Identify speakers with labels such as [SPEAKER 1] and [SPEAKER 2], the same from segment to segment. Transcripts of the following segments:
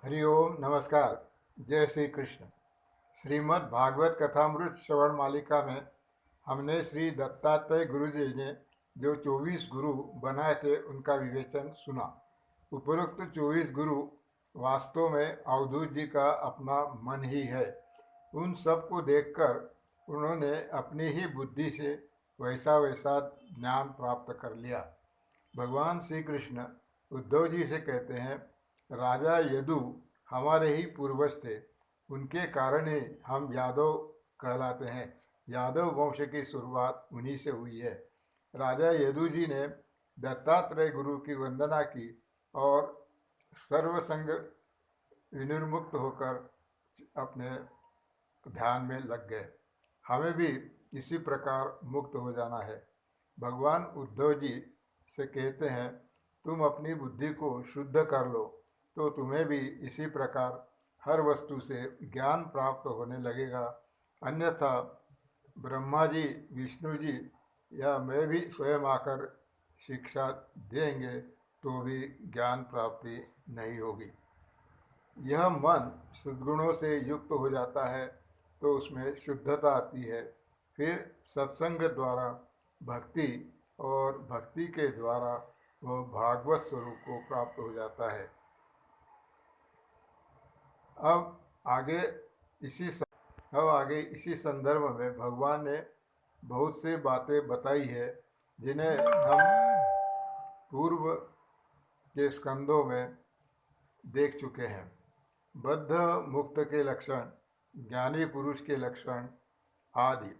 [SPEAKER 1] हरि ओम नमस्कार। जय श्री कृष्ण। श्रीमद् भागवत कथामृत श्रवण मालिका में हमने श्री दत्तात्रेय गुरु जी ने जो 24 गुरु बनाए थे उनका विवेचन सुना। उपरोक्त 24 गुरु वास्तव में अवधूत जी का अपना मन ही है। उन सब को देखकर उन्होंने अपनी ही बुद्धि से वैसा वैसा ज्ञान प्राप्त कर लिया। भगवान श्री कृष्ण उद्धव जी से कहते हैं, राजा यदु हमारे ही पूर्वज थे, उनके कारण ही हम यादव कहलाते हैं। यादव वंश की शुरुआत उन्हीं से हुई है। राजा यदु जी ने दत्तात्रेय गुरु की वंदना की और सर्वसंग विनिर्मुक्त होकर अपने ध्यान में लग गए। हमें भी इसी प्रकार मुक्त हो जाना है। भगवान उद्धव जी से कहते हैं, तुम अपनी बुद्धि को शुद्ध कर लो तो तुम्हें भी इसी प्रकार हर वस्तु से ज्ञान प्राप्त होने लगेगा। अन्यथा ब्रह्मा जी, विष्णु जी या मैं भी स्वयं आकर शिक्षा देंगे तो भी ज्ञान प्राप्ति नहीं होगी। यह मन सद्गुणों से युक्त हो जाता है तो उसमें शुद्धता आती है। फिर सत्संग द्वारा भक्ति और भक्ति के द्वारा वह भागवत स्वरूप को प्राप्त हो जाता है। अब आगे इसी संदर्भ में भगवान ने बहुत से बातें बताई है जिन्हें हम पूर्व के स्कंदों में देख चुके हैं। बद्ध मुक्त के लक्षण, ज्ञानी पुरुष के लक्षण आदि।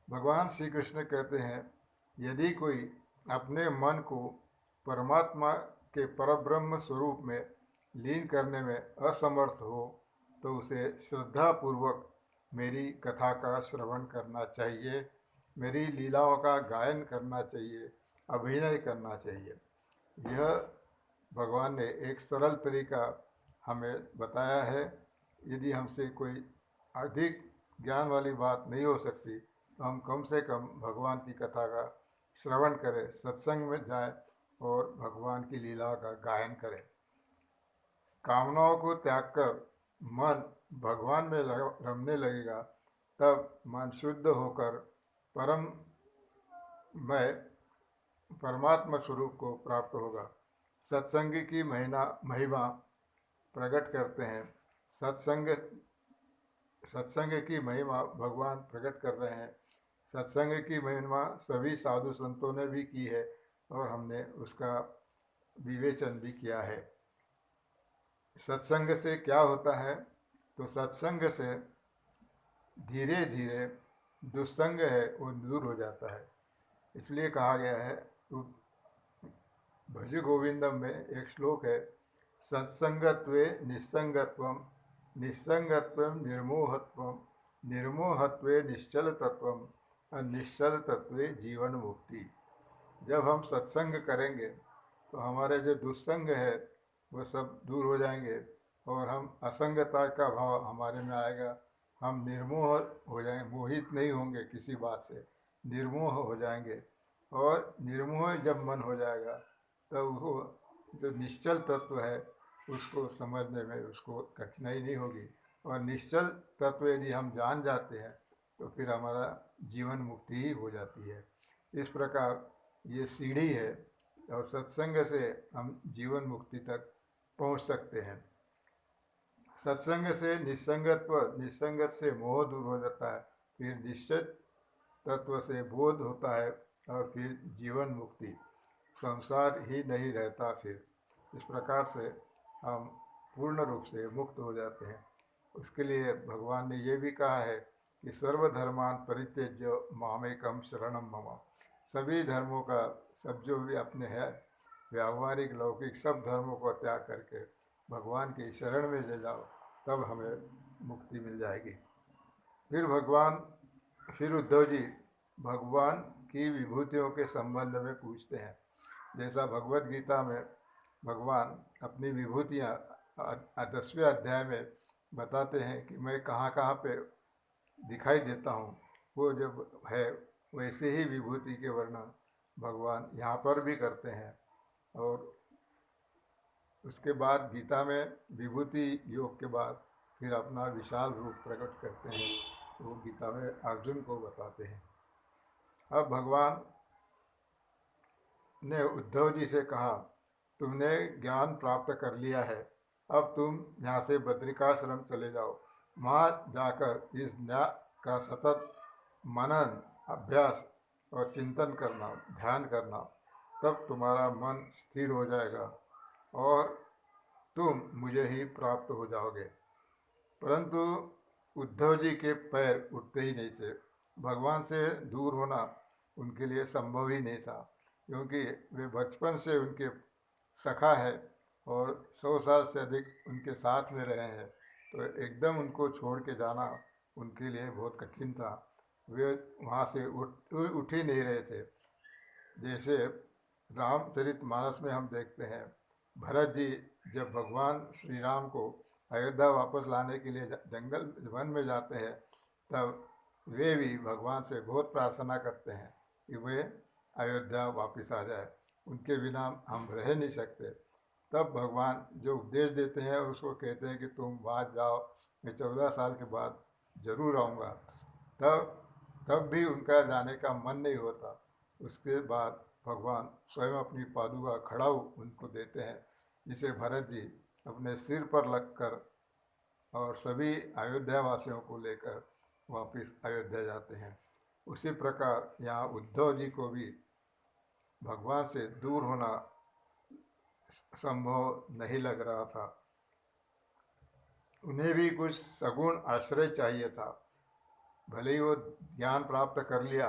[SPEAKER 1] भगवान श्री कृष्ण कहते हैं, यदि कोई अपने मन को परमात्मा के परब्रह्म स्वरूप में लीन करने में असमर्थ हो तो उसे श्रद्धापूर्वक मेरी कथा का श्रवण करना चाहिए, मेरी लीलाओं का गायन करना चाहिए, अभिनय करना चाहिए। यह भगवान ने एक सरल तरीका हमें बताया है। यदि हमसे कोई अधिक ज्ञान वाली बात नहीं हो सकती तो हम कम से कम भगवान की कथा का श्रवण करें, सत्संग में जाएं और भगवान की लीला का गायन करें। कामनाओं को त्याग कर मन भगवान में रमने लगेगा, तब मन शुद्ध होकर परमात्मा स्वरूप को प्राप्त होगा। सत्संग की महिमा प्रकट करते हैं। सत्संग की महिमा भगवान प्रकट कर रहे हैं। सत्संग की महिमा सभी साधु संतों ने भी की है और हमने उसका विवेचन भी किया है। सत्संग से क्या होता है? तो सत्संग से धीरे धीरे दुस्संग है वो दूर हो जाता है। इसलिए कहा गया है, तो भज गोविंदम में एक श्लोक है, सत्संगत्वे निस्संगत्वम, निस्संगत्वम निर्मोहत्वम, निर्मोहत्वे निश्चल तत्वम और निश्चल तत्वे जीवन मुक्ति। जब हम सत्संग करेंगे तो हमारे जो दुस्संग है वह सब दूर हो जाएंगे और हम असंगता का भाव हमारे में आएगा। हम निर्मोह हो जाएंगे, मोहित नहीं होंगे किसी बात से, निर्मोह हो जाएंगे। और निर्मोह जब मन हो जाएगा तब वो जो निश्चल तत्व है उसको समझने में उसको कठिनाई नहीं होगी। और निश्चल तत्व यदि हम जान जाते हैं तो फिर हमारा जीवन मुक्ति ही हो जाती है। इस प्रकार ये सीढ़ी है और सत्संग से हम जीवन मुक्ति तक पहुंच सकते हैं। सत्संग से निस्संगत्व, निस्संगत से मोह दूर हो जाता है, फिर निश्चित तत्व से बोध होता है और फिर जीवन मुक्ति, संसार ही नहीं रहता। फिर इस प्रकार से हम पूर्ण रूप से मुक्त हो जाते हैं। उसके लिए भगवान ने ये भी कहा है कि सर्वधर्मान परित्यज्य मामेकम शरणम मम। सभी धर्मों का, सब जो भी अपने है व्यावहारिक लौकिक सब धर्मों को त्याग करके भगवान की शरण में ले जाओ, तब हमें मुक्ति मिल जाएगी। फिर उद्धव जी भगवान की विभूतियों के संबंध में पूछते हैं। जैसा भगवत गीता में भगवान अपनी विभूतियाँ 10वें अध्याय में बताते हैं कि मैं कहाँ कहाँ पे दिखाई देता हूँ, वो जब है वैसे ही विभूति के वर्णन भगवान यहाँ पर भी करते हैं। और उसके बाद गीता में विभूति योग के बाद फिर अपना विशाल रूप प्रकट करते हैं, वो गीता में अर्जुन को बताते हैं। अब भगवान ने उद्धव जी से कहा, तुमने ज्ञान प्राप्त कर लिया है, अब तुम यहाँ से बद्रिकाश्रम चले जाओ। वहाँ जाकर इस ज्ञान का सतत मनन, अभ्यास और चिंतन करना, ध्यान करना, तब तुम्हारा मन स्थिर हो जाएगा और तुम मुझे ही प्राप्त हो जाओगे। परंतु उद्धव जी के पैर उठते ही नहीं थे। भगवान से दूर होना उनके लिए संभव ही नहीं था, क्योंकि वे बचपन से उनके सखा है और 100 साल से अधिक उनके साथ में रहे हैं, तो एकदम उनको छोड़ के जाना उनके लिए बहुत कठिन था। वे वहाँ से उठ ही नहीं रहे थे। जैसे रामचरितमानस में हम देखते हैं, भरत जी जब भगवान श्री राम को अयोध्या वापस लाने के लिए जंगल वन में जाते हैं, तब वे भी भगवान से बहुत प्रार्थना करते हैं कि वे अयोध्या वापस आ जाए, उनके बिना हम रह नहीं सकते। तब भगवान जो उपदेश देते हैं उसको कहते हैं कि तुम बाद जाओ, मैं 14 साल के बाद ज़रूर आऊँगा। तब भी उनका जाने का मन नहीं होता। उसके बाद भगवान स्वयं अपनी पादुका खड़ाऊ उनको देते हैं, जिसे भरत जी अपने सिर पर लगकर और सभी अयोध्या वासियों को लेकर वापस अयोध्या जाते हैं। उसी प्रकार यहाँ उद्धव जी को भी भगवान से दूर होना संभव नहीं लग रहा था। उन्हें भी कुछ सगुण आश्रय चाहिए था। भले ही वो ज्ञान प्राप्त कर लिया,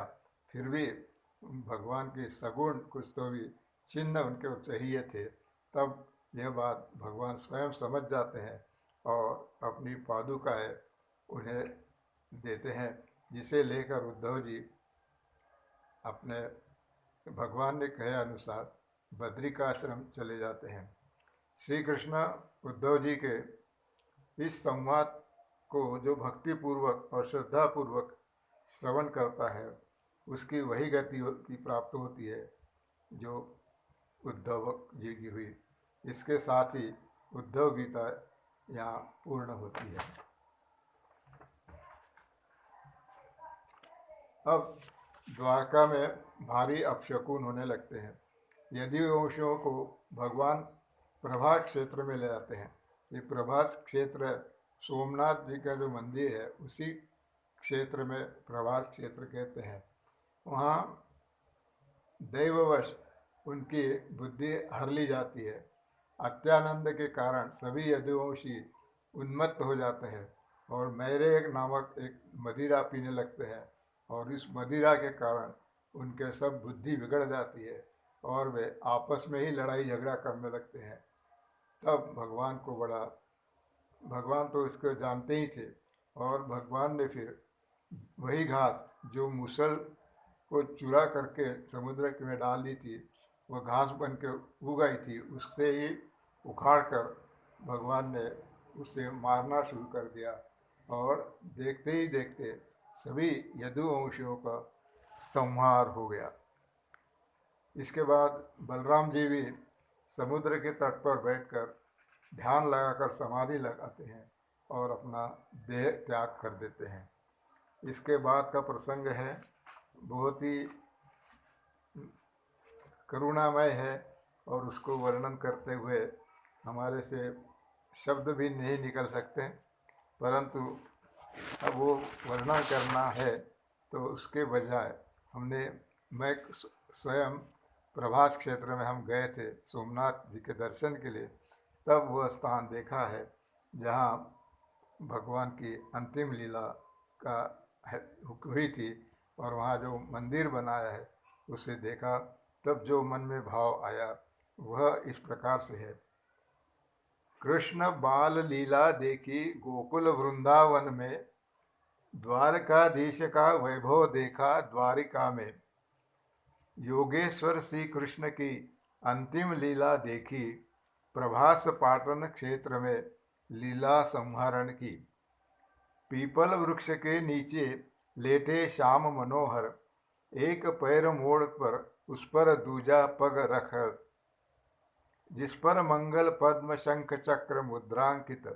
[SPEAKER 1] फिर भी भगवान के सगुण कुछ तो भी चिन्ह उनके चाहिए थे। तब यह बात भगवान स्वयं समझ जाते हैं और अपनी पादुकाएं उन्हें देते हैं, जिसे लेकर उद्धव जी अपने भगवान ने कहे अनुसार बद्रिकाश्रम चले जाते हैं। श्री कृष्ण उद्धव जी के इस संवाद को जो भक्तिपूर्वक और श्रद्धापूर्वक श्रवण करता है, उसकी वही गति की प्राप्त होती है जो उद्धव जी की हुई। इसके साथ ही उद्धव गीता यहाँ पूर्ण होती है। अब द्वारका में भारी अपशकुन होने लगते हैं। यदुवंशियों को भगवान प्रभास क्षेत्र में ले जाते हैं। ये प्रभास क्षेत्र सोमनाथ जी का जो मंदिर है, उसी क्षेत्र में प्रभास क्षेत्र कहते हैं। वहाँ दैववश उनकी बुद्धि हर ली जाती है। अत्यानंद के कारण सभी यदुवंशी उन्मत्त हो जाते हैं और मैरेग नामक एक मदिरा पीने लगते हैं, और इस मदिरा के कारण उनके सब बुद्धि बिगड़ जाती है और वे आपस में ही लड़ाई झगड़ा करने लगते हैं। तब भगवान तो इसको जानते ही थे, और भगवान ने फिर वही घास जो मूसल को चुरा करके समुद्र में डाल दी थी, वह घास बन के उग आई थी, उससे ही उखाड़ कर भगवान ने उसे मारना शुरू कर दिया, और देखते ही देखते सभी यदुवंशियों का संहार हो गया। इसके बाद बलराम जी भी समुद्र के तट पर बैठकर ध्यान लगाकर समाधि लगाते हैं और अपना देह त्याग कर देते हैं। इसके बाद का प्रसंग है, बहुत ही करुणामय है, और उसको वर्णन करते हुए हमारे से शब्द भी नहीं निकल सकते, परंतु अब वो वर्णन करना है तो उसके बजाय मैं स्वयं प्रभास क्षेत्र में हम गए थे सोमनाथ जी के दर्शन के लिए। तब वह स्थान देखा है जहाँ भगवान की अंतिम लीला का हुई थी, और वहाँ जो मंदिर बनाया है उसे देखा। तब जो मन में भाव आया वह इस प्रकार से है। कृष्ण बाल लीला देखी गोकुल वृंदावन में, द्वारकाधीश का वैभव देखा द्वारिका में। योगेश्वर श्री कृष्ण की अंतिम लीला देखी, प्रभास पाटन क्षेत्र में लीला संहरण की। पीपल वृक्ष के नीचे लेटे श्याम मनोहर, एक पैर मोड़ पर उस पर दूजा पग रख। जिस पर मंगल पद्म शंख चक्र मुद्रांकित,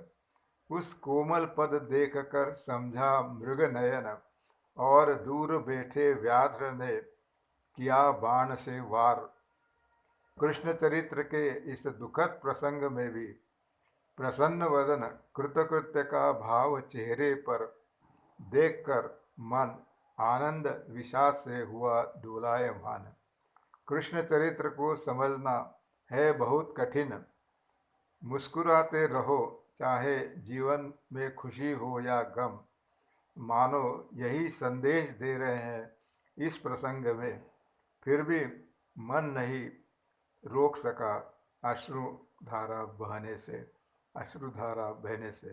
[SPEAKER 1] उस कोमल पद देख कर समझा मृग नयन, और दूर बैठे व्याघ्र ने किया बाण से वार। कृष्ण चरित्र के इस दुखद प्रसंग में भी प्रसन्न वदन कृतकृत्य का भाव चेहरे पर देखकर मन आनंद विषाद से हुआ डोलायमान। कृष्ण चरित्र को समझना है बहुत कठिन। मुस्कुराते रहो चाहे जीवन में खुशी हो या गम, मानो यही संदेश दे रहे हैं इस प्रसंग में। फिर भी मन नहीं रोक सका अश्रुधारा बहने से।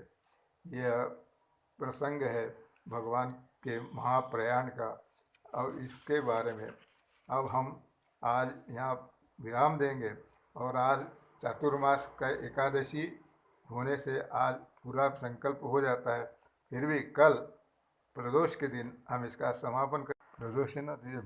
[SPEAKER 1] यह प्रसंग है भगवान के महाप्रयाण का, और इसके बारे में अब हम आज यहाँ विराम देंगे। और आज चातुर्मास का एकादशी होने से आज पूरा संकल्प हो जाता है। फिर भी कल प्रदोष के दिन हम इसका समापन कर, प्रदोष है ना, तो ये